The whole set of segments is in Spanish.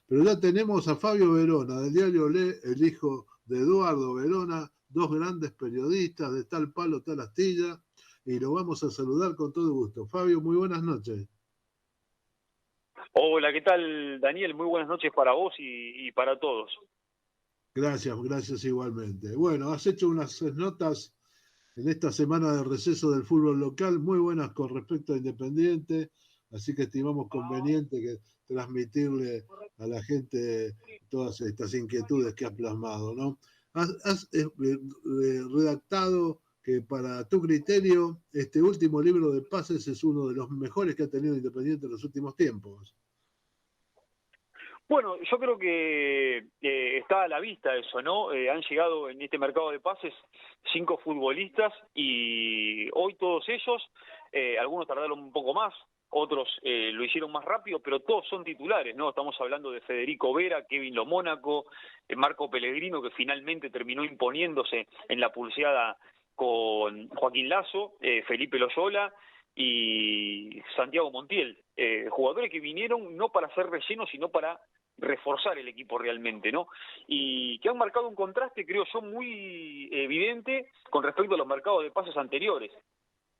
pero ya tenemos a Fabio Verona, del diario Olé, el hijo de Eduardo Verona, dos grandes periodistas de tal palo, tal astilla, y lo vamos a saludar con todo gusto. Fabio, muy buenas noches. Hola, ¿qué tal, Daniel? Muy buenas noches para vos y para todos. Gracias, gracias igualmente. Bueno, has hecho unas notas en esta semana de receso del fútbol local muy buenas con respecto a Independiente, así que estimamos conveniente que transmitirle a la gente todas estas inquietudes que has plasmado, ¿no? Has redactado que para tu criterio este último libro de pases es uno de los mejores que ha tenido Independiente en los últimos tiempos. Bueno, yo creo que está a la vista eso, ¿no? Han llegado en este mercado de pases 5 futbolistas y hoy todos ellos, algunos tardaron un poco más, otros lo hicieron más rápido, pero todos son titulares, ¿no? Estamos hablando de Federico Vera, Kevin Lo Mónaco, Marco Pellegrino, que finalmente terminó imponiéndose en la pulseada con Joaquín Lazo, Felipe Loyola y Santiago Montiel, jugadores que vinieron no para ser rellenos, sino para reforzar el equipo realmente, ¿no? Y que han marcado un contraste, creo yo, muy evidente con respecto a los mercados de pases anteriores.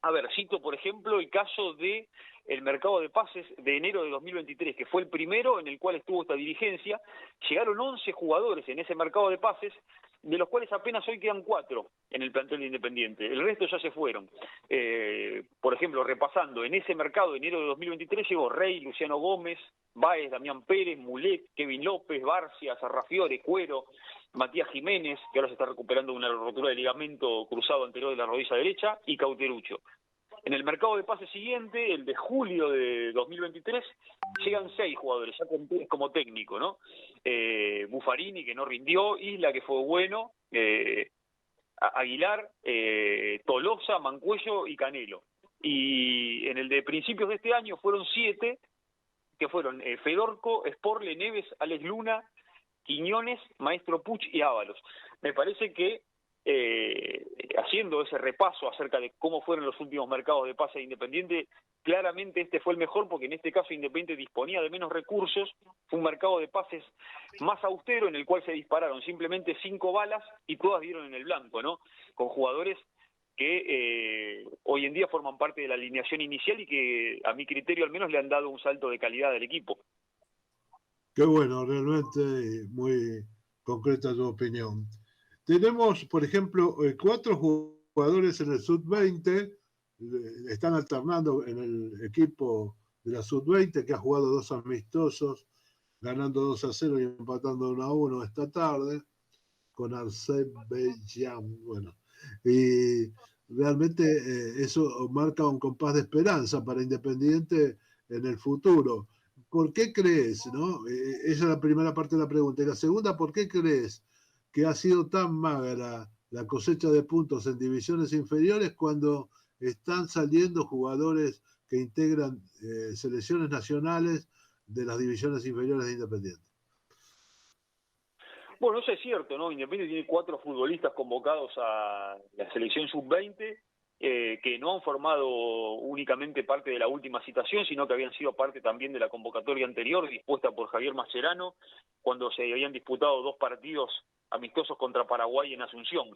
A ver, cito por ejemplo el caso de el mercado de pases de enero de 2023, que fue el primero en el cual estuvo esta dirigencia. Llegaron 11 jugadores en ese mercado de pases, de los cuales apenas hoy quedan 4 en el plantel de Independiente. El resto ya se fueron. Por ejemplo, repasando, en ese mercado de enero de 2023 llegó Rey, Luciano Gómez, Báez, Damián Pérez, Mulet, Kevin López, Barcia, Sarrafiore, Cuero, Matías Jiménez, que ahora se está recuperando de una rotura de ligamento cruzado anterior de la rodilla derecha, y Cauterucho. En el mercado de pases siguiente, el de julio de 2023, llegan 6 jugadores, ya como técnico, ¿no? Buffarini, que no rindió, Isla, que fue bueno, Aguilar, Tolosa, Mancuello y Canelo. Y en el de principios de este año fueron 7, que fueron Fedorco, Sporle, Neves, Alex Luna, Quiñones, Maestro Puch y Ábalos. Me parece que haciendo ese repaso acerca de cómo fueron los últimos mercados de pase de Independiente, claramente este fue el mejor porque en este caso Independiente disponía de menos recursos, fue un mercado de pases más austero en el cual se dispararon simplemente 5 balas y todas dieron en el blanco, ¿no? Con jugadores que hoy en día forman parte de la alineación inicial y que a mi criterio al menos le han dado un salto de calidad al equipo. Qué bueno, realmente muy concreta tu opinión. Tenemos, por ejemplo, 4 jugadores en el sub-20, están alternando en el equipo de la sub-20 que ha jugado 2 amistosos, ganando 2-0 y empatando 1-1 esta tarde con Azerbaiyán. Bueno, y realmente eso marca un compás de esperanza para Independiente en el futuro. ¿Por qué crees, no? Esa es la primera parte de la pregunta. Y la segunda, ¿por qué crees que ha sido tan magra la cosecha de puntos en divisiones inferiores cuando están saliendo jugadores que integran selecciones nacionales de las divisiones inferiores de Independiente? Bueno, eso es cierto, ¿no? Independiente tiene 4 futbolistas convocados a la selección sub-20, que no han formado únicamente parte de la última citación, sino que habían sido parte también de la convocatoria anterior, dispuesta por Javier Mascherano, cuando se habían disputado 2 partidos amistosos contra Paraguay en Asunción.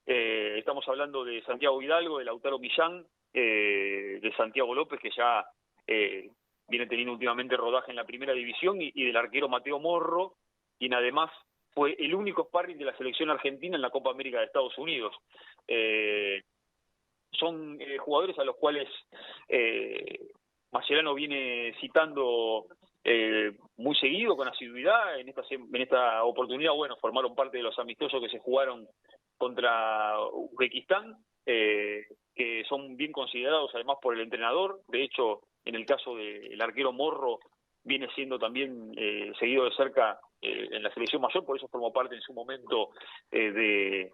Estamos hablando de Santiago Hidalgo, de Lautaro Millán, de Santiago López, que ya viene teniendo últimamente rodaje en la primera división, y del arquero Mateo Morro, quien además fue el único sparring de la selección argentina en la Copa América de Estados Unidos. Son jugadores a los cuales Mascherano viene citando muy seguido, con asiduidad. En esta oportunidad, bueno, formaron parte de los amistosos que se jugaron contra Uzbekistán, que son bien considerados además por el entrenador. De hecho, en el caso del arquero Morro, viene siendo también seguido de cerca en la selección mayor, por eso formó parte en su momento del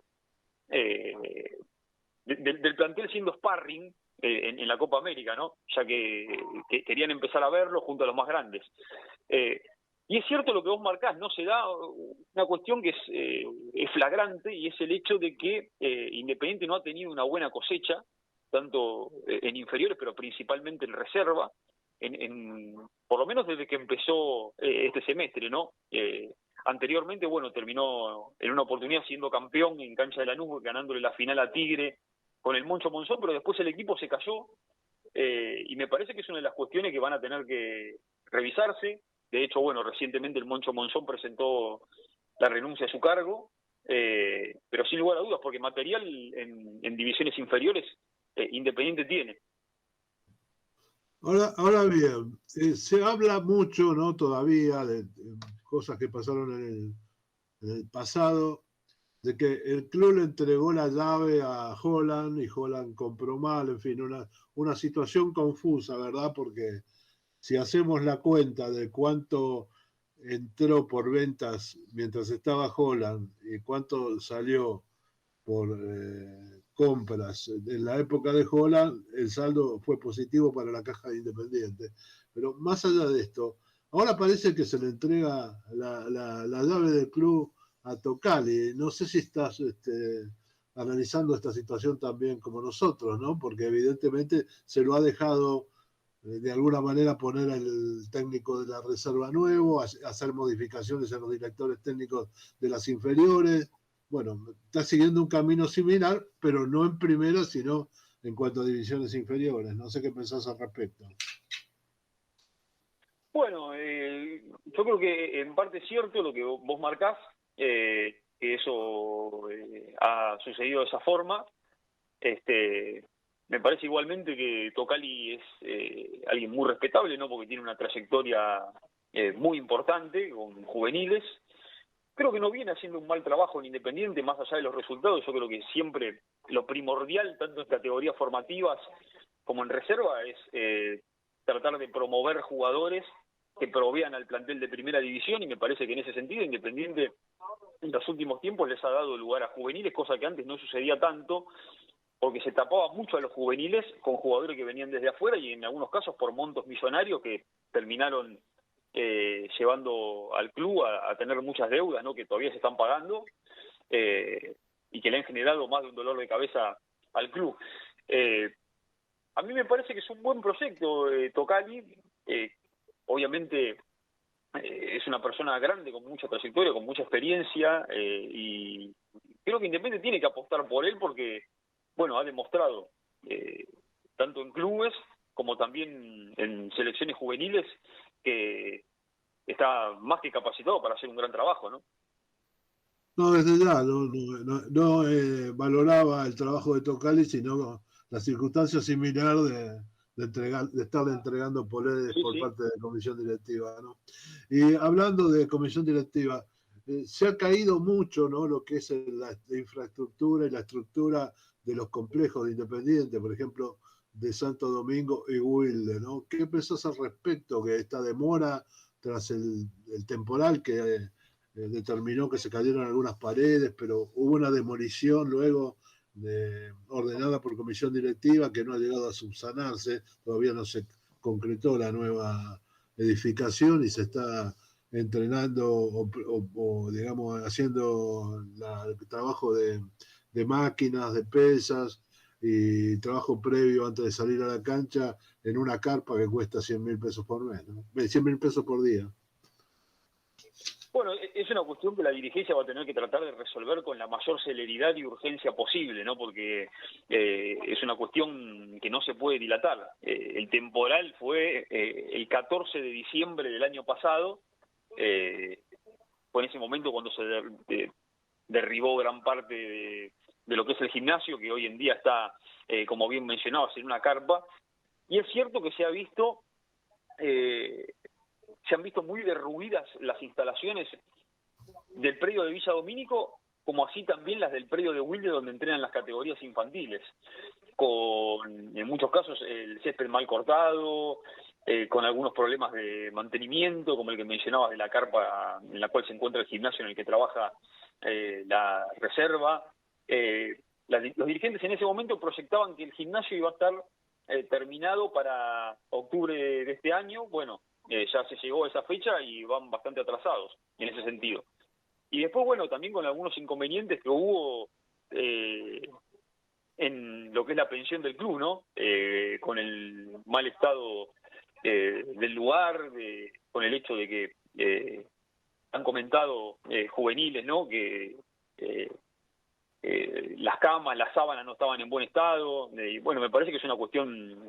plantel siendo sparring en la Copa América, ¿no? Ya que querían empezar a verlo junto a los más grandes. Y es cierto lo que vos marcás, ¿no? Se da una cuestión que es flagrante, y es el hecho de que Independiente no ha tenido una buena cosecha, tanto en inferiores, pero principalmente en reserva. por lo menos desde que empezó este semestre, ¿no? Anteriormente, bueno, terminó en una oportunidad siendo campeón en cancha de Lanús, ganándole la final a Tigre con el Moncho Monzón, pero después el equipo se cayó, y me parece que es una de las cuestiones que van a tener que revisarse. De hecho, bueno, recientemente el Moncho Monzón presentó la renuncia a su cargo, pero sin lugar a dudas, porque material en divisiones inferiores Independiente tiene. Ahora bien, se habla mucho, ¿no? Todavía de cosas que pasaron en el pasado, de que el club le entregó la llave a Holland y Holland compró mal, en fin, una situación confusa, ¿verdad? Porque si hacemos la cuenta de cuánto entró por ventas mientras estaba Holland y cuánto salió por compras en la época de Holland, el saldo fue positivo para la caja de Independiente. Pero más allá de esto, ahora parece que se le entrega la llave del club a Tocali. No sé si estás analizando esta situación también como nosotros, ¿no? Porque evidentemente se lo ha dejado de alguna manera poner al técnico de la reserva nuevo, hacer modificaciones en los directores técnicos de las inferiores. Bueno, está siguiendo un camino similar, pero no en primera, sino en cuanto a divisiones inferiores. No sé qué pensás al respecto. Bueno, yo creo que en parte es cierto lo que vos marcás, que eso ha sucedido de esa forma. Me parece igualmente que Tocali es alguien muy respetable, ¿no? Porque tiene una trayectoria muy importante con juveniles. Creo que no viene haciendo un mal trabajo en Independiente, más allá de los resultados. Yo creo que siempre lo primordial, tanto en categorías formativas como en reserva, es tratar de promover jugadores que provean al plantel de primera división, y me parece que en ese sentido Independiente en los últimos tiempos les ha dado lugar a juveniles, cosa que antes no sucedía tanto, porque se tapaba mucho a los juveniles con jugadores que venían desde afuera y en algunos casos por montos millonarios que terminaron llevando al club a tener muchas deudas, ¿no? Que todavía se están pagando, y que le han generado más de un dolor de cabeza al club. A mí me parece que es un buen proyecto, Tocali. Obviamente es una persona grande, con mucha trayectoria, con mucha experiencia, y creo que Independiente tiene que apostar por él porque, bueno, ha demostrado, tanto en clubes como también en selecciones juveniles, que está más que capacitado para hacer un gran trabajo, ¿no? No, desde ya, no valoraba el trabajo de Tocali, sino la circunstancia similar de estarle entregando poderes Sí, por sí. parte de la comisión directiva, ¿no? Y hablando de comisión directiva, se ha caído mucho, ¿no? Lo que es la infraestructura y la estructura de los complejos de Independiente, por ejemplo, de Santo Domingo y Wilde, ¿no? ¿Qué pensás al respecto? Que esta demora tras el temporal que determinó que se cayeron algunas paredes, pero hubo una demolición luego ordenada por comisión directiva que no ha llegado a subsanarse, todavía no se concretó la nueva edificación y se está entrenando o digamos haciendo el trabajo de máquinas, de pesas y trabajo previo antes de salir a la cancha en una carpa que cuesta 100.000 pesos por mes, ¿no? 100.000 pesos por día. Bueno, es una cuestión que la dirigencia va a tener que tratar de resolver con la mayor celeridad y urgencia posible, ¿no? Porque es una cuestión que no se puede dilatar. El temporal fue el 14 de diciembre del año pasado, fue en ese momento cuando se derribó gran parte de lo que es el gimnasio, que hoy en día está, como bien mencionabas, en una carpa. Y es cierto que se han visto muy derruidas las instalaciones del predio de Villa Domínico, como así también las del predio de Wilde, donde entrenan las categorías infantiles, con en muchos casos el césped mal cortado, con algunos problemas de mantenimiento, como el que mencionabas de la carpa en la cual se encuentra el gimnasio en el que trabaja la reserva. Los dirigentes en ese momento proyectaban que el gimnasio iba a estar terminado para octubre de este año. Bueno, ya se llegó a esa fecha y van bastante atrasados en ese sentido. Y después, bueno, también con algunos inconvenientes que hubo en lo que es la pensión del club, ¿no? Con el mal estado del lugar, con el hecho de que han comentado juveniles, ¿no? Que las camas, las sábanas no estaban en buen estado, y bueno, me parece que es una cuestión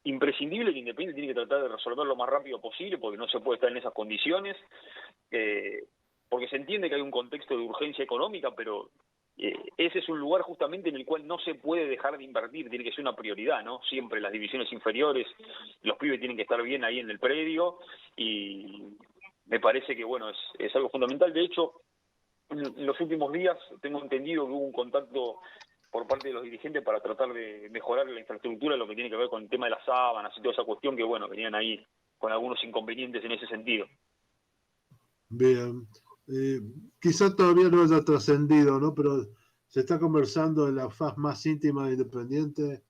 imprescindible que Independiente tiene que tratar de resolver lo más rápido posible, porque no se puede estar en esas condiciones, porque se entiende que hay un contexto de urgencia económica, pero ese es un lugar justamente en el cual no se puede dejar de invertir, tiene que ser una prioridad, ¿no? Siempre las divisiones inferiores, los pibes tienen que estar bien ahí en el predio, y me parece que, bueno, es algo fundamental. De hecho, en los últimos días tengo entendido que hubo un contacto por parte de los dirigentes para tratar de mejorar la infraestructura, lo que tiene que ver con el tema de las sábanas y toda esa cuestión, que bueno, venían ahí con algunos inconvenientes en ese sentido. Bien. Eh, Quizá todavía no haya trascendido, ¿no? Pero se está conversando en la faz más íntima de Independiente,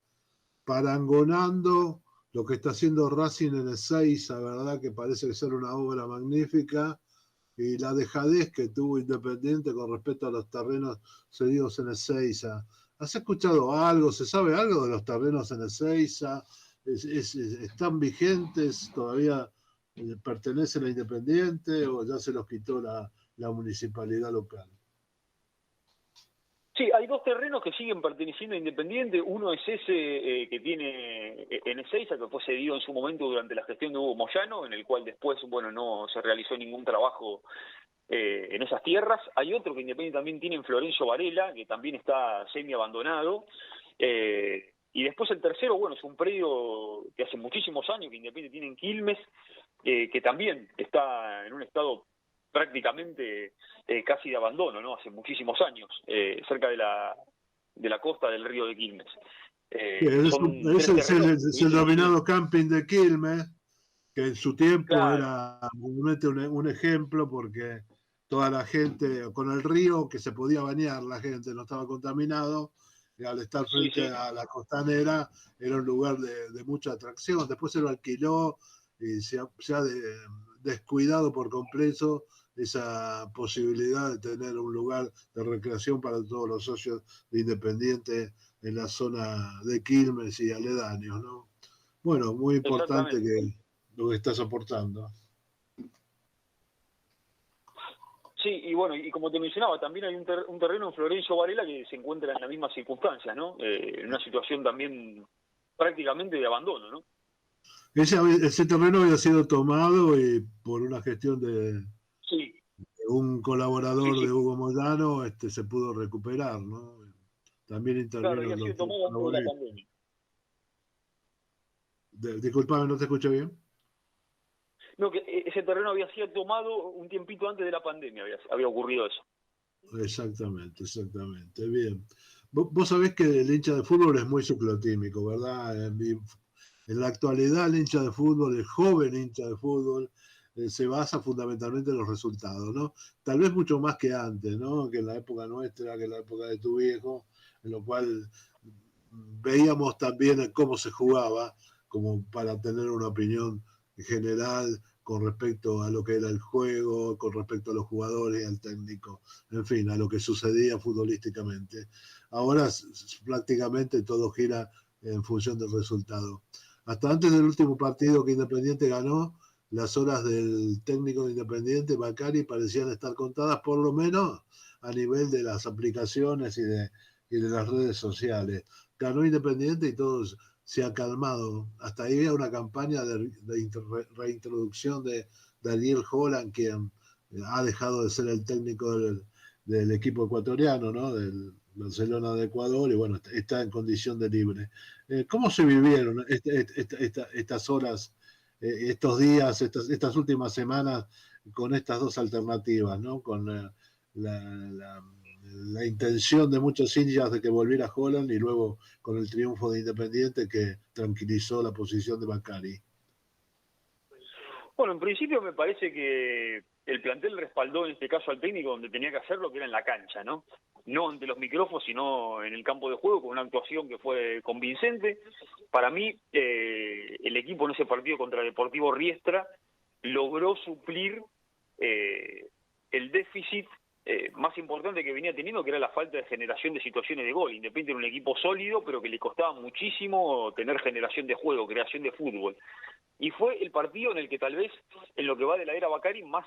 parangonando lo que está haciendo Racing en Ezeiza, ¿verdad? Que parece ser una obra magnífica, y la dejadez que tuvo Independiente con respecto a los terrenos cedidos en Ezeiza. ¿Has escuchado algo? ¿Se sabe algo de los terrenos en Ezeiza? ¿Están vigentes? ¿Todavía pertenecen a Independiente o ya se los quitó la municipalidad local? Sí, hay dos terrenos que siguen perteneciendo a Independiente. Uno es ese que tiene en Ezeiza, que fue cedido en su momento durante la gestión de Hugo Moyano, en el cual después, bueno, no se realizó ningún trabajo en esas tierras. Hay otro que Independiente también tiene en Florencio Varela, que también está semi abandonado. Y después el tercero, bueno, es un predio que hace muchísimos años que Independiente tiene en Quilmes, que también está en un estado prácticamente casi de abandono, ¿no? Hace muchísimos años, cerca de la costa del río de Quilmes. Son tres terrenos. Es el denominado camping de Quilmes, que en su tiempo Claro, era realmente un ejemplo porque toda la gente, con el río que se podía bañar, la gente no estaba contaminado, y al estar sí, frente sí, a la costanera era un lugar de mucha atracción. Después se lo alquiló y se ha descuidado por completo esa posibilidad de tener un lugar de recreación para todos los socios de Independiente en la zona de Quilmes y aledaños, ¿no? Bueno, muy importante exactamente. que lo que estás aportando. Sí, y bueno, y como te mencionaba, también hay un terreno en Florencio Varela que se encuentra en las mismas circunstancias, ¿no? En una situación también prácticamente de abandono, ¿no? Ese terreno había sido tomado y por una gestión de Sí, un sí, colaborador sí. de Hugo Moyano, se pudo recuperar, ¿no? También Claro, intervino había el sido doctor tomado antes de la Colaboretti. pandemia. Disculpame, no te escucho bien. No, que ese terreno había sido tomado un tiempito antes de la pandemia, había ocurrido eso. Exactamente, exactamente. Bien. Vos sabés que el hincha de fútbol es muy ciclotímico, ¿verdad? En la actualidad, el hincha de fútbol, el joven hincha de fútbol, se basa fundamentalmente en los resultados, ¿no? Tal vez mucho más que antes, ¿no? Que en la época nuestra, que en la época de tu viejo, en lo cual veíamos también cómo se jugaba, como para tener una opinión general con respecto a lo que era el juego, con respecto a los jugadores, al técnico, en fin, a lo que sucedía futbolísticamente. Ahora prácticamente todo gira en función del resultado. Hasta antes del último partido que Independiente ganó, las horas del técnico de Independiente, Bacari, parecían estar contadas por lo menos a nivel de las aplicaciones y de las redes sociales. Ganó Independiente y todo se ha calmado. Hasta ahí había una campaña de reintroducción de Daniel Holland, que ha dejado de ser el técnico del equipo ecuatoriano, ¿no? Del Barcelona de Ecuador, y bueno, está en condición de libre. ¿Cómo se vivieron estas horas, estos días, estas últimas semanas con estas dos alternativas, ¿no? Con la intención de muchos hinchas de que volviera Holland y luego con el triunfo de Independiente que tranquilizó la posición de Bacari? Bueno, en principio me parece que el plantel respaldó en este caso al técnico donde tenía que hacerlo, que era en la cancha, ¿no? No ante los micrófonos, sino en el campo de juego, con una actuación que fue convincente. Para mí, el equipo en ese partido contra Deportivo Riestra logró suplir el déficit más importante que venía teniendo, que era la falta de generación de situaciones de gol. Independiente era un equipo sólido, pero que le costaba muchísimo tener generación de juego, creación de fútbol. y fue el partido en el que tal vez, en lo que va de la era Bacari, más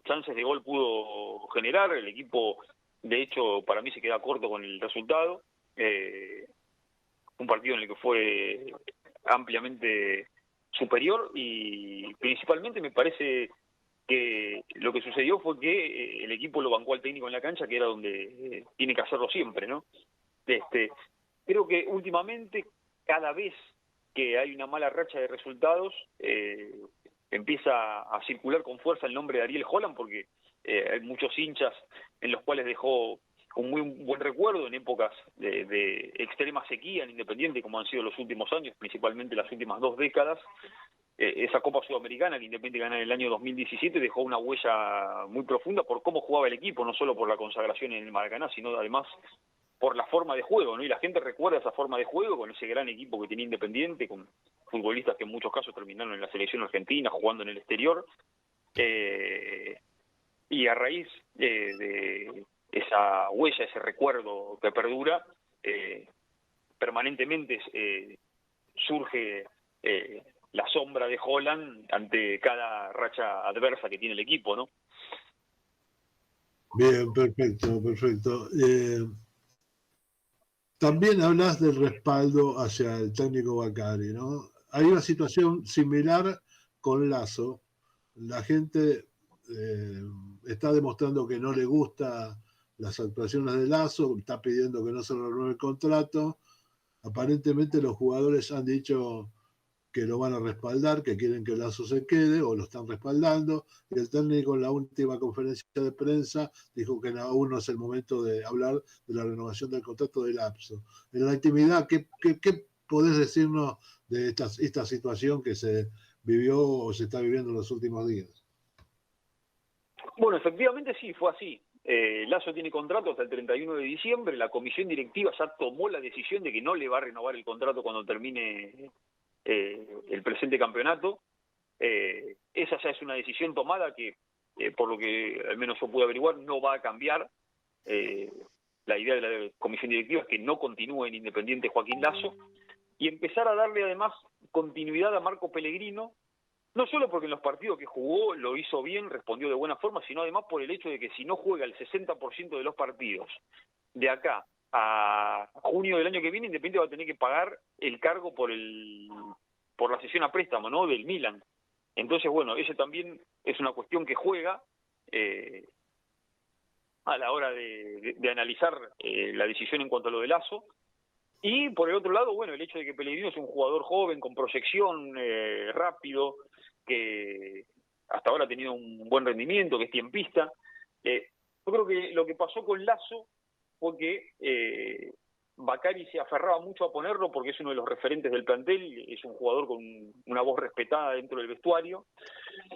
chances de gol pudo generar. El equipo, de hecho, para mí se queda corto con el resultado. Un partido en el que fue ampliamente superior, y principalmente me parece que lo que sucedió fue que el equipo lo bancó al técnico en la cancha, que era donde tiene que hacerlo siempre, ¿no? Creo que últimamente, cada vez que hay una mala racha de resultados, empieza a circular con fuerza el nombre de Ariel Holland, porque hay muchos hinchas en los cuales dejó un muy buen recuerdo en épocas de extrema sequía en Independiente, como han sido los últimos años, principalmente las últimas 2 décadas. Esa Copa Sudamericana que Independiente gana en el año 2017 dejó una huella muy profunda por cómo jugaba el equipo, no solo por la consagración en el Maracaná, sino además por la forma de juego, ¿no? Y la gente recuerda esa forma de juego con ese gran equipo que tenía Independiente, con futbolistas que en muchos casos terminaron en la selección argentina, jugando en el exterior. Y a raíz de esa huella, ese recuerdo que perdura, permanentemente surge la sombra de Holland ante cada racha adversa que tiene el equipo, ¿no? Bien, perfecto, perfecto. También hablas del respaldo hacia el técnico Bacari, ¿no? Hay una situación similar con Lazo. La gente está demostrando que no le gusta las actuaciones de Lazo, está pidiendo que no se renueve el contrato. Aparentemente los jugadores han dicho que lo van a respaldar, que quieren que Lazo se quede, o lo están respaldando, y el técnico en la última conferencia de prensa dijo que aún no es el momento de hablar de la renovación del contrato de Lazo. En la intimidad, ¿qué podés decirnos de esta situación que se vivió o se está viviendo en los últimos días? Bueno, efectivamente sí, fue así. Lazo tiene contrato hasta el 31 de diciembre, la comisión directiva ya tomó la decisión de que no le va a renovar el contrato cuando termine el presente campeonato. Esa ya es una decisión tomada que, por lo que al menos yo pude averiguar, no va a cambiar. La idea de la comisión directiva es que no continúe en Independiente Joaquín Lazo, y empezar a darle además continuidad a Marco Pellegrino, no solo porque en los partidos que jugó lo hizo bien, respondió de buena forma, sino además por el hecho de que si no juega el 60% de los partidos de acá a junio del año que viene, Independiente va a tener que pagar el cargo por la cesión a préstamo, ¿no?, del Milan. Entonces, bueno, eso también es una cuestión que juega a la hora de analizar la decisión en cuanto a lo de Lazo. Y por el otro lado, bueno, el hecho de que Pellegrino es un jugador joven, con proyección, rápido, que hasta ahora ha tenido un buen rendimiento, que es tiempista. Yo creo que lo que pasó con Lazo fue que Bacari se aferraba mucho a ponerlo porque es uno de los referentes del plantel, es un jugador con una voz respetada dentro del vestuario,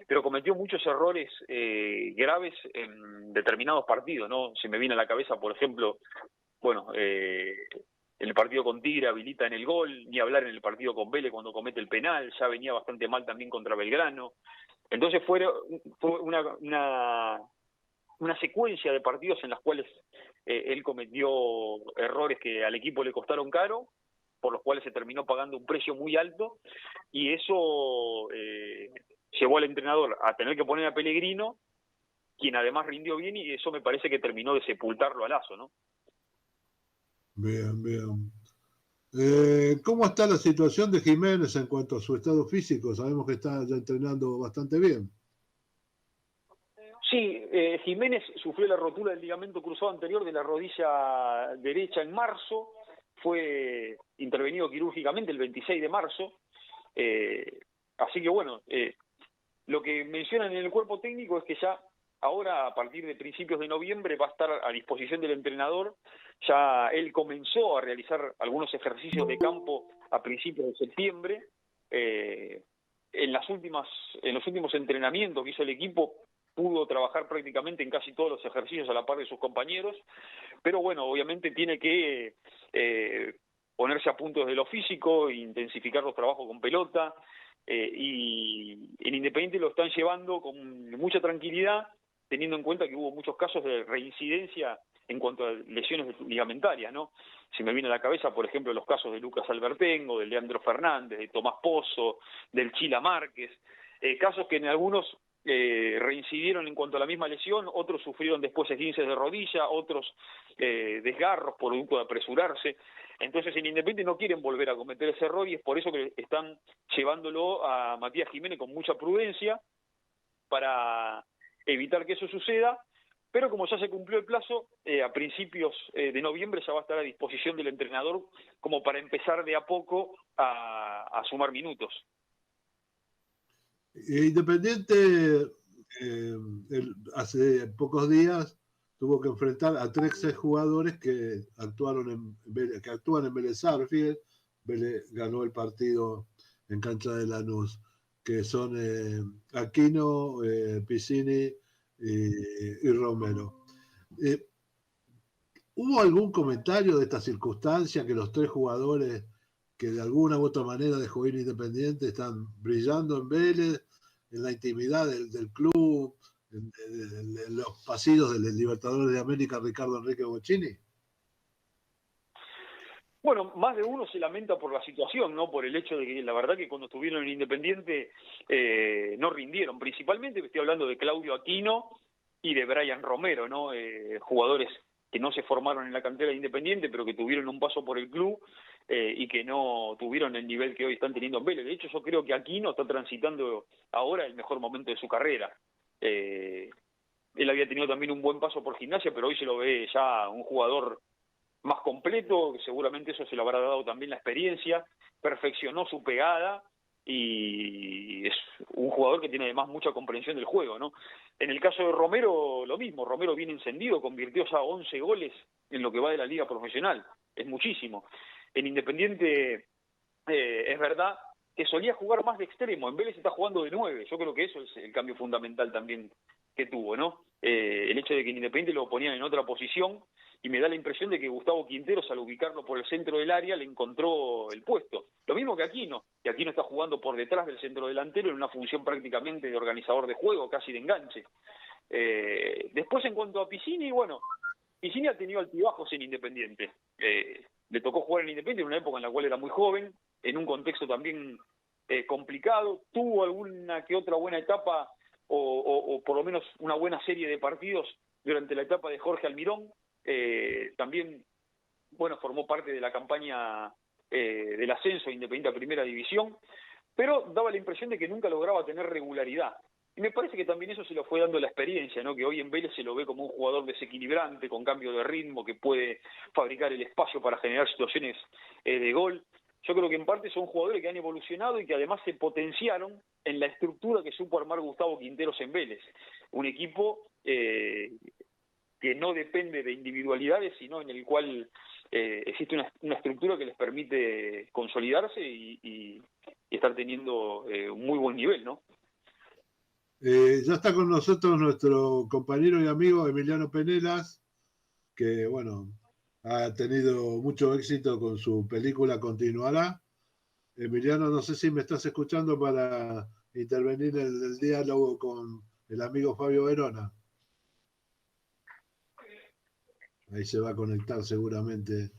pero cometió muchos errores graves en determinados partidos, ¿no? Se me viene a la cabeza, por ejemplo, bueno, en el partido con Tigre habilita en el gol, ni hablar en el partido con Vélez cuando comete el penal, ya venía bastante mal también contra Belgrano. Entonces fue una secuencia de partidos en las cuales él cometió errores que al equipo le costaron caro, por los cuales se terminó pagando un precio muy alto, y eso llevó al entrenador a tener que poner a Pellegrino, quien además rindió bien, y eso me parece que terminó de sepultarlo a Lazo, ¿no? Bien, bien. ¿Cómo está la situación de Jiménez en cuanto a su estado físico? Sabemos que está ya entrenando bastante bien. Sí, Jiménez sufrió la rotura del ligamento cruzado anterior de la rodilla derecha en marzo, fue intervenido quirúrgicamente el 26 de marzo, así que bueno, lo que mencionan en el cuerpo técnico es que ya ahora, a partir de principios de noviembre, va a estar a disposición del entrenador. Ya él comenzó a realizar algunos ejercicios de campo a principios de septiembre. En los últimos entrenamientos que hizo el equipo, pudo trabajar prácticamente en casi todos los ejercicios a la par de sus compañeros, pero bueno, obviamente tiene que ponerse a punto desde lo físico, intensificar los trabajos con pelota, y en Independiente lo están llevando con mucha tranquilidad, teniendo en cuenta que hubo muchos casos de reincidencia en cuanto a lesiones ligamentarias, ¿no? Se me viene a la cabeza, por ejemplo, los casos de Lucas Albertengo, de Leandro Fernández, de Tomás Pozo, del Chila Márquez, casos que en algunos reincidieron en cuanto a la misma lesión, otros sufrieron después esguinces de rodilla, otros desgarros por producto de apresurarse. Entonces en Independiente no quieren volver a cometer ese error y es por eso que están llevándolo a Matías Jiménez con mucha prudencia para evitar que eso suceda, pero como ya se cumplió el plazo, a principios de noviembre ya va a estar a disposición del entrenador como para empezar de a poco a sumar minutos. Independiente hace pocos días tuvo que enfrentar a 13 jugadores que actúan en Vélez Sarsfield. Vélez ganó el partido en cancha de Lanús, que son Aquino, Piscini y Romero. ¿Hubo algún comentario de esta circunstancia que los 3 jugadores que de alguna u otra manera de juvenil Independiente están brillando en Vélez, en la intimidad del club, en los pasillos del Libertadores de América Ricardo Enrique Bocchini? Bueno, más de uno se lamenta por la situación, ¿no? Por el hecho de que la verdad que cuando estuvieron en Independiente no rindieron. Principalmente estoy hablando de Claudio Aquino y de Brian Romero, ¿no? Jugadores que no se formaron en la cantera de Independiente, pero que tuvieron un paso por el club y que no tuvieron el nivel que hoy están teniendo en Vélez. De hecho, yo creo que Aquino está transitando ahora el mejor momento de su carrera. Él había tenido también un buen paso por Gimnasia, pero hoy se lo ve ya un jugador más completo, que seguramente eso se le habrá dado también la experiencia, perfeccionó su pegada y es un jugador que tiene además mucha comprensión del juego, ¿no? En el caso de Romero, lo mismo, Romero viene encendido, convirtió ya 11 goles en lo que va de la liga profesional, es muchísimo. En Independiente es verdad que solía jugar más de extremo, en Vélez está jugando de 9, yo creo que eso es el cambio fundamental también que tuvo, ¿no? El hecho de que en Independiente lo ponían en otra posición, y me da la impresión de que Gustavo Quinteros, al ubicarlo por el centro del área, le encontró el puesto. Lo mismo que Aquino está jugando por detrás del centro delantero en una función prácticamente de organizador de juego, casi de enganche. Después, en cuanto a Piscini, bueno, Piscini ha tenido altibajos en Independiente. Le tocó jugar en Independiente en una época en la cual era muy joven, en un contexto también complicado, tuvo alguna que otra buena etapa, o por lo menos una buena serie de partidos durante la etapa de Jorge Almirón. También, bueno, formó parte de la campaña del ascenso de Independiente a Primera División, pero daba la impresión de que nunca lograba tener regularidad. Y me parece que también eso se lo fue dando la experiencia, ¿no? Que hoy en Vélez se lo ve como un jugador desequilibrante, con cambio de ritmo, que puede fabricar el espacio para generar situaciones de gol. Yo creo que en parte son jugadores que han evolucionado y que además se potenciaron en la estructura que supo armar Gustavo Quinteros en Vélez. Un equipo que no depende de individualidades, sino en el cual existe una estructura que les permite consolidarse y estar teniendo un muy buen nivel, ¿no? Ya está con nosotros nuestro compañero y amigo Emiliano Penelas, que, bueno, ha tenido mucho éxito con su película Continuará. Emiliano, no sé si me estás escuchando para intervenir en el diálogo con el amigo Fabio Verona. Ahí se va a conectar seguramente.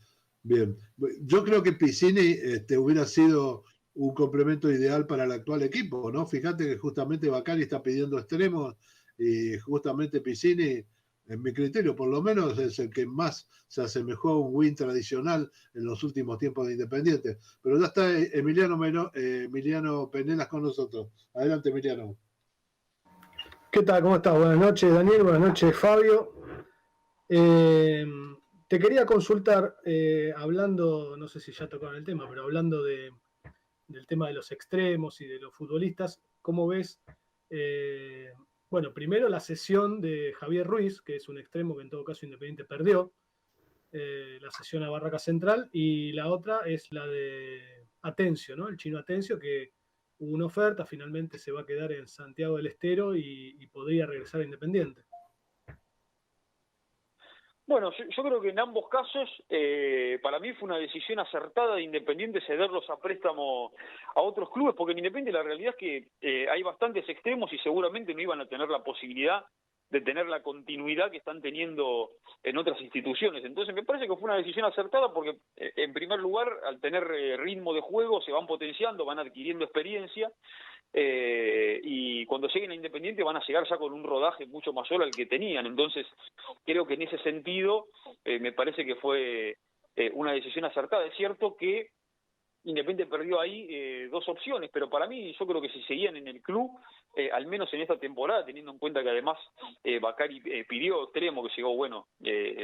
Bien, yo creo que Piscini hubiera sido un complemento ideal para el actual equipo, ¿no? Fíjate que justamente Bacari está pidiendo extremos y justamente Piscini, en mi criterio, por lo menos es el que más se asemejó a un win tradicional en los últimos tiempos de Independiente. Pero ya está Emiliano Penelas con nosotros. Adelante, Emiliano. ¿Qué tal? ¿Cómo estás? Buenas noches, Daniel. Buenas noches, Fabio. Te quería consultar, hablando, no sé si ya tocaron el tema, pero hablando del tema de los extremos y de los futbolistas, ¿cómo ves? Bueno, primero la cesión de Javier Ruiz, que es un extremo que en todo caso Independiente perdió, la cesión a Barraca Central, y la otra es la de Atencio, ¿no? El chino Atencio, que hubo una oferta, finalmente se va a quedar en Santiago del Estero y podría regresar a Independiente. Bueno, yo creo que en ambos casos, para mí fue una decisión acertada de Independiente cederlos a préstamo a otros clubes, porque en Independiente la realidad es que hay bastantes extremos y seguramente no iban a tener la posibilidad de tener la continuidad que están teniendo en otras instituciones. Entonces me parece que fue una decisión acertada porque, en primer lugar, al tener ritmo de juego, se van potenciando, van adquiriendo experiencia, y cuando lleguen a Independiente van a llegar ya con un rodaje mucho mayor al que tenían. Entonces creo que en ese sentido me parece que fue una decisión acertada. Es cierto que Independiente perdió ahí dos opciones, pero para mí yo creo que si seguían en el club, al menos en esta temporada, teniendo en cuenta que además Bacari pidió extremo, que llegó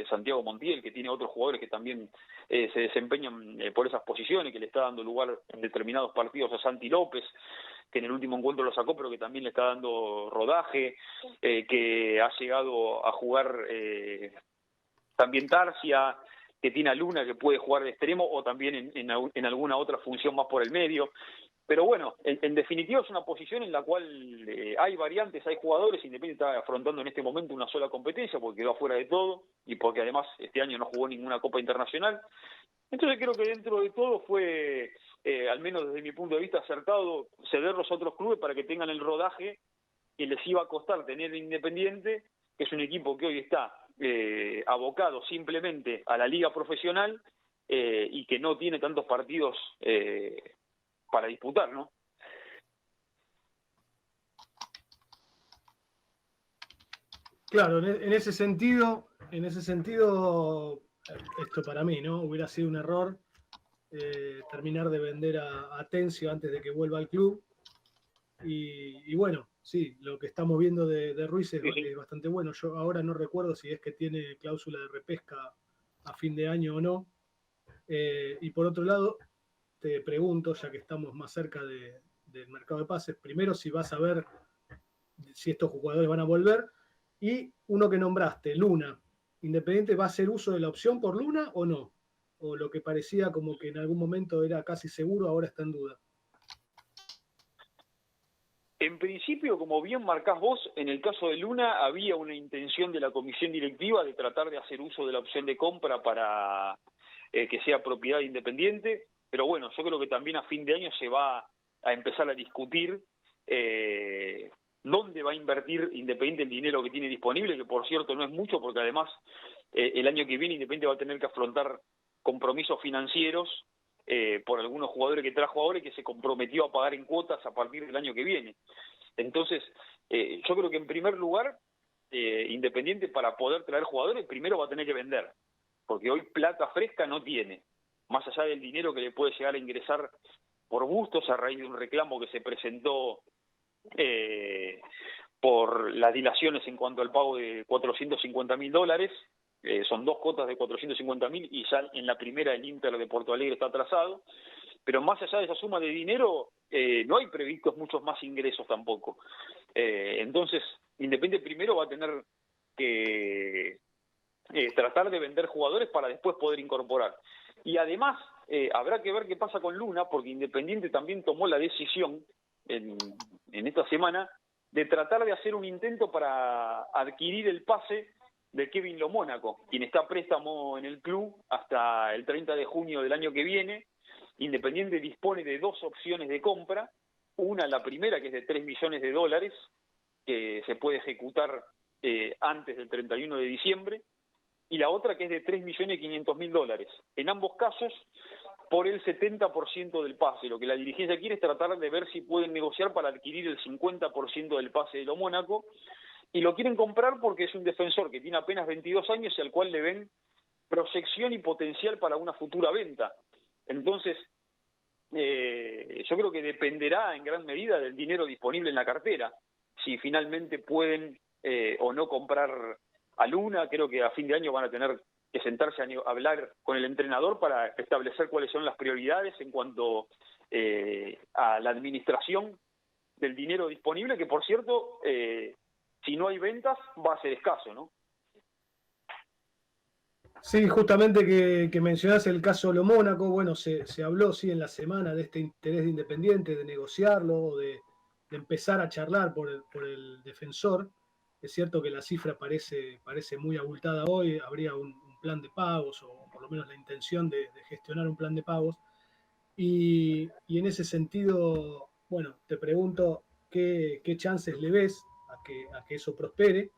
Santiago Montiel, que tiene otros jugadores que también se desempeñan por esas posiciones, que le está dando lugar en determinados partidos a Santi López, que en el último encuentro lo sacó, pero que también le está dando rodaje, que ha llegado a jugar también Tarcia, que tiene a Luna que puede jugar de extremo o también en alguna otra función más por el medio. Pero bueno, en definitiva es una posición en la cual hay variantes, hay jugadores. Independiente está afrontando en este momento una sola competencia porque quedó afuera de todo y porque además este año no jugó ninguna Copa Internacional. Entonces creo que dentro de todo fue, al menos desde mi punto de vista, acertado ceder los otros clubes para que tengan el rodaje que les iba a costar tener Independiente, que es un equipo que hoy está abocado simplemente a la liga profesional y que no tiene tantos partidos para disputar, ¿no? Claro, en ese sentido, esto para mí, ¿no? Hubiera sido un error terminar de vender a Atencio antes de que vuelva al club. Y bueno, sí, lo que estamos viendo de Ruiz es bastante bueno. Yo ahora no recuerdo si es que tiene cláusula de repesca a fin de año o no. Y por otro lado, te pregunto, ya que estamos más cerca del mercado de pases, primero si vas a ver si estos jugadores van a volver. Y uno que nombraste, Luna, ¿Independiente va a hacer uso de la opción por Luna o no? O lo que parecía como que en algún momento era casi seguro, ahora está en duda. En principio, como bien marcás vos, en el caso de Luna había una intención de la comisión directiva de tratar de hacer uso de la opción de compra para que sea propiedad Independiente, pero bueno, yo creo que también a fin de año se va a empezar a discutir dónde va a invertir Independiente el dinero que tiene disponible, que por cierto no es mucho, porque además el año que viene Independiente va a tener que afrontar compromisos financieros por algunos jugadores que trajo ahora y que se comprometió a pagar en cuotas a partir del año que viene. Entonces, yo creo que en primer lugar, Independiente para poder traer jugadores, primero va a tener que vender, porque hoy plata fresca no tiene, más allá del dinero que le puede llegar a ingresar por Bustos a raíz de un reclamo que se presentó por las dilaciones en cuanto al pago de $450.000, son dos cuotas de 450.000 y ya en la primera el Inter de Porto Alegre está atrasado, pero más allá de esa suma de dinero no hay previstos muchos más ingresos tampoco. Entonces, Independiente primero va a tener que tratar de vender jugadores para después poder incorporar. Y además habrá que ver qué pasa con Luna, porque Independiente también tomó la decisión en esta semana de tratar de hacer un intento para adquirir el pase de Kevin Lo Mónaco, quien está a préstamo en el club hasta el 30 de junio del año que viene. Independiente dispone de dos opciones de compra, una, la primera, que es de $3 millones, que se puede ejecutar antes del 31 de diciembre, y la otra que es de $3.500.000. En ambos casos, por el 70% del pase. Lo que la dirigencia quiere es tratar de ver si pueden negociar para adquirir el 50% del pase de Lo Mónaco, y lo quieren comprar porque es un defensor que tiene apenas 22 años y al cual le ven proyección y potencial para una futura venta. Entonces, yo creo que dependerá en gran medida del dinero disponible en la cartera, si finalmente pueden o no comprar a Luna. Creo que a fin de año van a tener que sentarse a hablar con el entrenador para establecer cuáles son las prioridades en cuanto a la administración del dinero disponible, que por cierto, si no hay ventas, va a ser escaso, ¿no? Sí, justamente que mencionás el caso Lo Mónaco, bueno, se habló sí en la semana de este interés de Independiente, de negociarlo, de empezar a charlar por el defensor. Es cierto que la cifra parece muy abultada hoy, habría un plan de pagos, o por lo menos la intención de gestionar un plan de pagos. Y en ese sentido, bueno, te pregunto qué chances le ves a que eso prospere.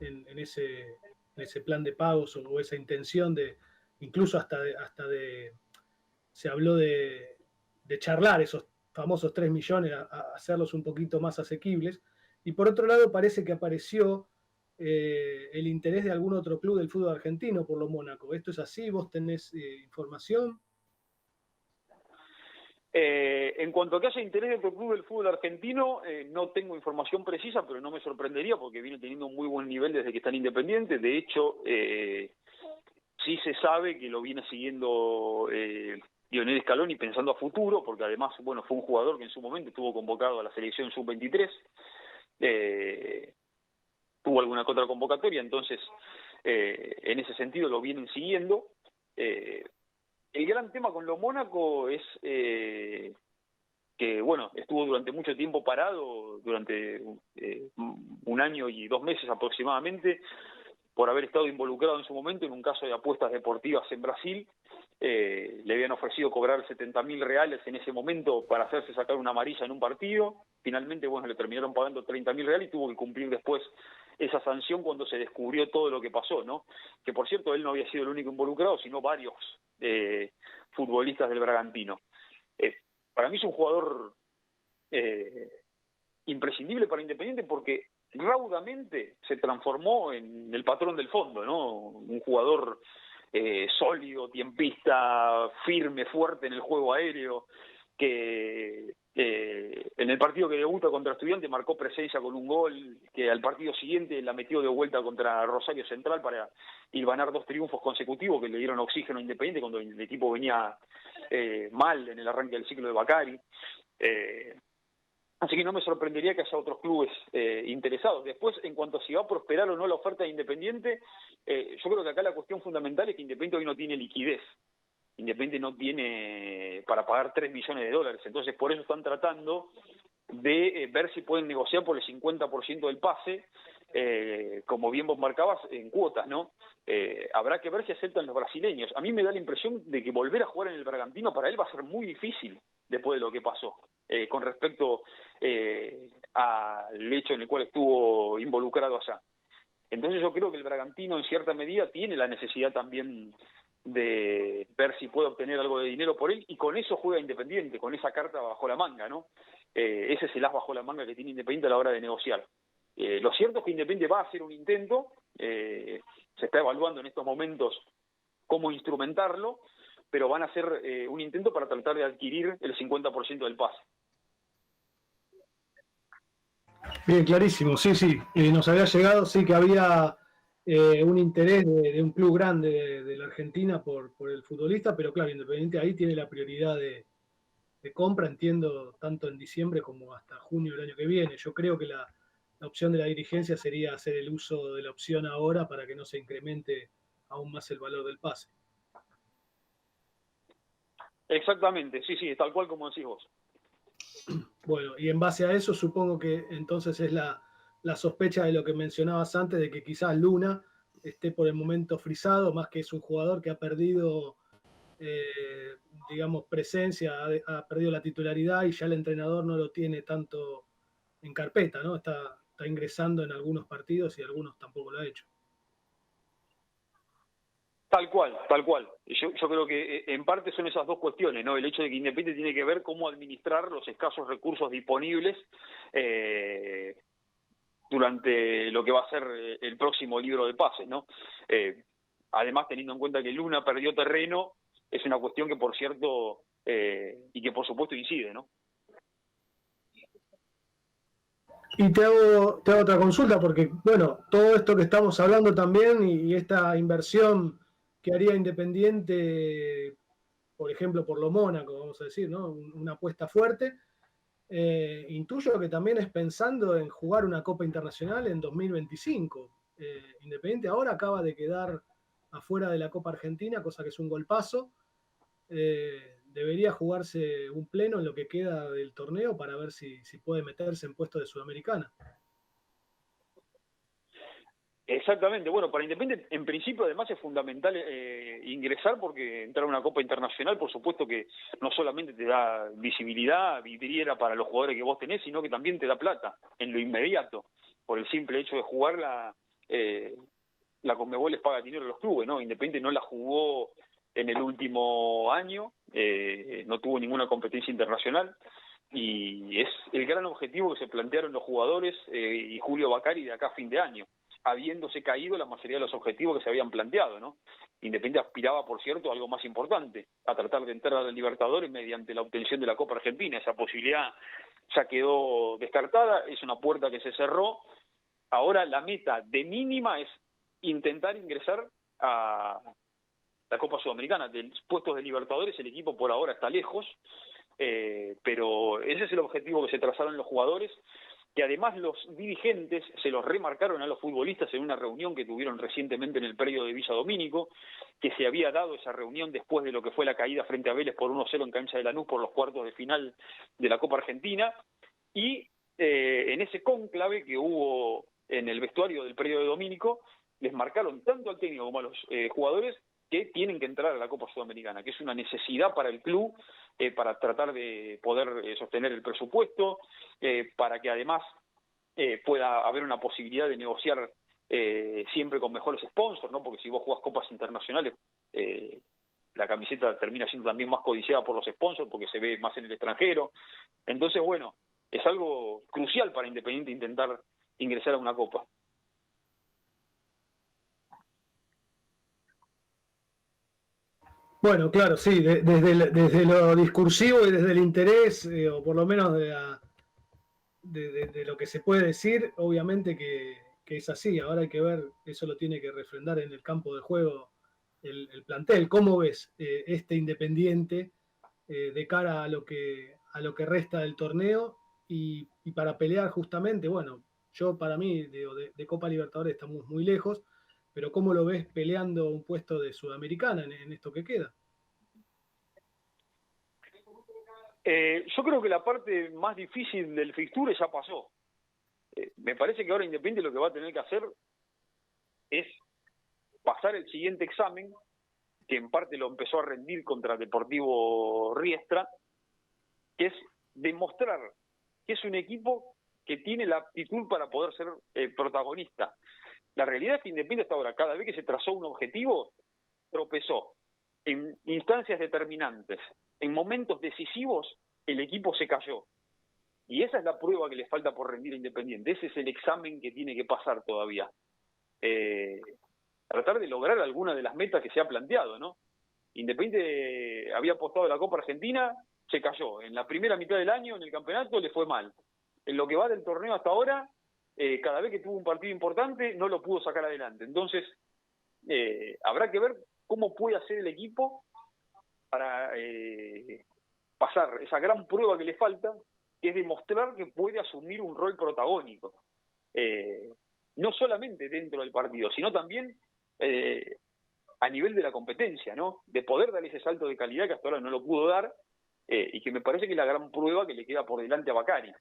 en ese plan de pagos o esa intención de, incluso se habló de charlar esos famosos 3 millones a hacerlos un poquito más asequibles. Y por otro lado parece que apareció el interés de algún otro club del fútbol argentino por lo Mónaco. ¿Esto es así? ¿Vos tenés información? En cuanto a que haya interés de otro club del fútbol argentino, no tengo información precisa, pero no me sorprendería porque viene teniendo un muy buen nivel desde que está en Independiente. De hecho, sí se sabe que lo viene siguiendo Lionel Scaloni pensando a futuro, porque además, bueno, fue un jugador que en su momento estuvo convocado a la selección sub-23, tuvo alguna que otra convocatoria, entonces en ese sentido lo vienen siguiendo. El gran tema con lo Mónaco es que, bueno, estuvo durante mucho tiempo parado, durante 1 año y 2 meses aproximadamente, por haber estado involucrado en su momento en un caso de apuestas deportivas en Brasil. Le habían ofrecido cobrar 70.000 reales en ese momento para hacerse sacar una amarilla en un partido. Finalmente, bueno, le terminaron pagando 30.000 reales y tuvo que cumplir después esa sanción cuando se descubrió todo lo que pasó, ¿no? Que, por cierto, él no había sido el único involucrado, sino varios futbolistas del Bragantino. Para mí es un jugador imprescindible para Independiente porque raudamente se transformó en el patrón del fondo, ¿no? Un jugador sólido, tiempista, firme, fuerte en el juego aéreo, que en el partido que debuta contra Estudiantes marcó presencia con un gol, que al partido siguiente la metió de vuelta contra Rosario Central para hilvanar 2 triunfos consecutivos que le dieron oxígeno a Independiente cuando el equipo venía mal en el arranque del ciclo de Bacari. Así que no me sorprendería que haya otros clubes interesados. Después, en cuanto a si va a prosperar o no la oferta de Independiente, yo creo que acá la cuestión fundamental es que Independiente hoy no tiene liquidez. Independiente no tiene para pagar 3 millones de dólares. Entonces, por eso están tratando de ver si pueden negociar por el 50% del pase, como bien vos marcabas, en cuotas, ¿no? Habrá que ver si aceptan los brasileños. A mí me da la impresión de que volver a jugar en el Bragantino para él va a ser muy difícil después de lo que pasó, con respecto al hecho en el cual estuvo involucrado allá. Entonces yo creo que el Bragantino en cierta medida tiene la necesidad también de ver si puede obtener algo de dinero por él, y con eso juega Independiente, con esa carta bajo la manga, ¿no? Ese es el as bajo la manga que tiene Independiente a la hora de negociar. Lo cierto es que Independiente va a hacer un intento, se está evaluando en estos momentos cómo instrumentarlo, pero van a hacer un intento para tratar de adquirir el 50% del pase. Bien, clarísimo, sí, sí. Nos había llegado, sí, que había un interés de un club grande de la Argentina por el futbolista, pero claro, Independiente ahí tiene la prioridad de compra, entiendo, tanto en diciembre como hasta junio del año que viene. Yo creo que la opción de la dirigencia sería hacer el uso de la opción ahora para que no se incremente aún más el valor del pase. Exactamente, sí, sí, tal cual como decís vos. Bueno, y en base a eso supongo que entonces es la sospecha de lo que mencionabas antes, de que quizás Luna esté por el momento frisado, más que es un jugador que ha perdido, digamos, presencia, ha perdido la titularidad y ya el entrenador no lo tiene tanto en carpeta, ¿no? Está ingresando en algunos partidos y algunos tampoco lo ha hecho. Tal cual, tal cual. Yo creo que en parte son esas dos cuestiones, ¿no? El hecho de que Independiente tiene que ver cómo administrar los escasos recursos disponibles durante lo que va a ser el próximo libro de pases, ¿no? Además, teniendo en cuenta que Luna perdió terreno, es una cuestión que, por cierto, y que por supuesto incide, ¿no? Y te hago otra consulta, porque, bueno, todo esto que estamos hablando también y esta inversión que haría Independiente, por ejemplo, por lo Mónaco, vamos a decir, ¿no? Una apuesta fuerte. Intuyo que también es pensando en jugar una Copa Internacional en 2025. Independiente ahora acaba de quedar afuera de la Copa Argentina, cosa que es un golpazo. Debería jugarse un pleno en lo que queda del torneo para ver si puede meterse en puesto de Sudamericana. Exactamente, bueno, para Independiente en principio además es fundamental ingresar, porque entrar a una Copa Internacional por supuesto que no solamente te da visibilidad, vidriera para los jugadores que vos tenés, sino que también te da plata en lo inmediato, por el simple hecho de jugar la Conmebol les paga dinero a los clubes, ¿no? Independiente no la jugó en el último año, no tuvo ninguna competencia internacional, y es el gran objetivo que se plantearon los jugadores y Julio Bacari de acá a fin de año, habiéndose caído la mayoría de los objetivos que se habían planteado, ¿no? Independiente aspiraba, por cierto, a algo más importante, a tratar de entrar a la Libertadores mediante la obtención de la Copa Argentina. Esa posibilidad ya quedó descartada, es una puerta que se cerró. Ahora la meta de mínima es intentar ingresar a la Copa Sudamericana. De puestos de Libertadores el equipo por ahora está lejos, pero ese es el objetivo que se trazaron los jugadores, que además los dirigentes se los remarcaron a los futbolistas en una reunión que tuvieron recientemente en el predio de Villa Domínico, que se había dado esa reunión después de lo que fue la caída frente a Vélez por 1-0 en cancha de Lanús por los cuartos de final de la Copa Argentina, y en ese cónclave que hubo en el vestuario del predio de Domínico, les marcaron tanto al técnico como a los jugadores que tienen que entrar a la Copa Sudamericana, que es una necesidad para el club, para tratar de poder sostener el presupuesto, para que además pueda haber una posibilidad de negociar siempre con mejores sponsors, ¿no? Porque si vos jugás copas internacionales, la camiseta termina siendo también más codiciada por los sponsors porque se ve más en el extranjero. Entonces, bueno, es algo crucial para Independiente intentar ingresar a una copa. Bueno, claro, sí, desde lo discursivo y desde el interés, o por lo menos de lo que se puede decir, obviamente que es así. Ahora hay que ver, eso lo tiene que refrendar en el campo de juego el plantel. ¿Cómo ves este Independiente de cara a lo que resta del torneo y para pelear justamente? Bueno, para mí, digo, de Copa Libertadores estamos muy lejos, pero ¿cómo lo ves peleando un puesto de Sudamericana en esto que queda? Yo creo que la parte más difícil del fixture ya pasó. Me parece que ahora Independiente lo que va a tener que hacer es pasar el siguiente examen, que en parte lo empezó a rendir contra Deportivo Riestra, que es demostrar que es un equipo que tiene la aptitud para poder ser protagonista. La realidad es que Independiente hasta ahora, cada vez que se trazó un objetivo, tropezó en instancias determinantes, en momentos decisivos, el equipo se cayó. Y esa es la prueba que le falta por rendir a Independiente. Ese es el examen que tiene que pasar todavía. Tratar de lograr alguna de las metas que se ha planteado, ¿no? Independiente había apostado a la Copa Argentina, se cayó. En la primera mitad del año, en el campeonato, le fue mal. En lo que va del torneo hasta ahora, cada vez que tuvo un partido importante, no lo pudo sacar adelante. Entonces, habrá que ver cómo puede hacer el equipo para pasar esa gran prueba que le falta, que es demostrar que puede asumir un rol protagónico. No solamente dentro del partido, sino también a nivel de la competencia, ¿no? De poder dar ese salto de calidad que hasta ahora no lo pudo dar, y que me parece que es la gran prueba que le queda por delante a Bacari.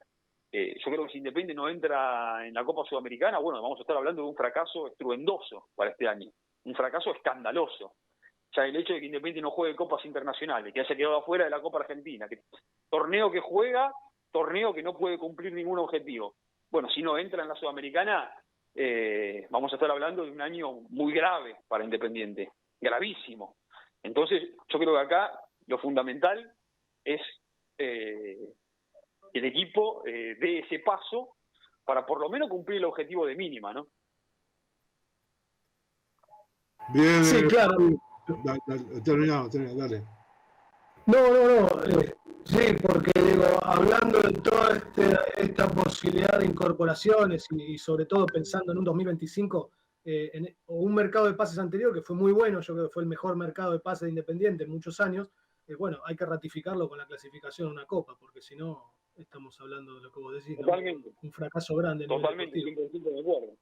Yo creo que si Independiente no entra en la Copa Sudamericana, bueno, vamos a estar hablando de un fracaso estruendoso para este año, un fracaso escandaloso. Ya el hecho de que Independiente no juegue copas internacionales, que haya quedado afuera de la Copa Argentina, que torneo que juega, torneo que no puede cumplir ningún objetivo. Bueno, si no entra en la Sudamericana, vamos a estar hablando de un año muy grave para Independiente, gravísimo. Entonces, yo creo que acá lo fundamental es que el equipo dé ese paso para por lo menos cumplir el objetivo de mínima, ¿no? Bien, sí, claro. Terminado, dale. No. Sí, porque digo, hablando de toda esta posibilidad de incorporaciones y sobre todo pensando en un 2025 o un mercado de pases anterior que fue muy bueno, yo creo que fue el mejor mercado de pases de Independiente en muchos años, bueno, hay que ratificarlo con la clasificación a una Copa, porque si no estamos hablando de lo que vos decís, ¿no? Un fracaso grande. Totalmente, 100% de acuerdo.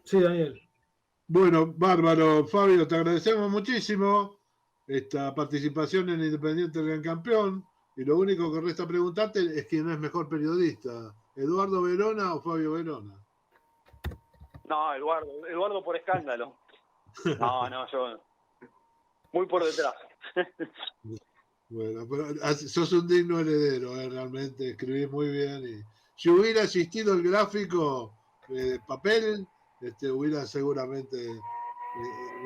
Sí, Daniel. Bueno, bárbaro, Fabio, te agradecemos muchísimo esta participación en Independiente del Gran Campeón. Y lo único que resta preguntarte es quién es mejor periodista, ¿Eduardo Verona o Fabio Verona? No, Eduardo por escándalo. No, yo muy por detrás. Bueno, pero sos un digno heredero, realmente escribís muy bien. Y si hubiera existido el gráfico de papel, hubiera seguramente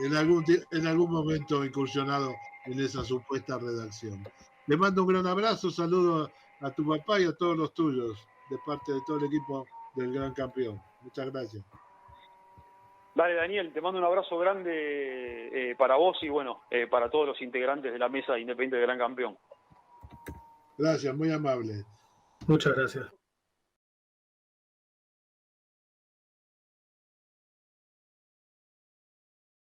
en algún momento incursionado en esa supuesta redacción. Le mando un gran abrazo, saludo a tu papá y a todos los tuyos, de parte de todo el equipo del Gran Campeón. Muchas gracias. Dale, Daniel, te mando un abrazo grande para vos y bueno, para todos los integrantes de la mesa Independiente del Gran Campeón. Gracias, muy amable. Muchas gracias.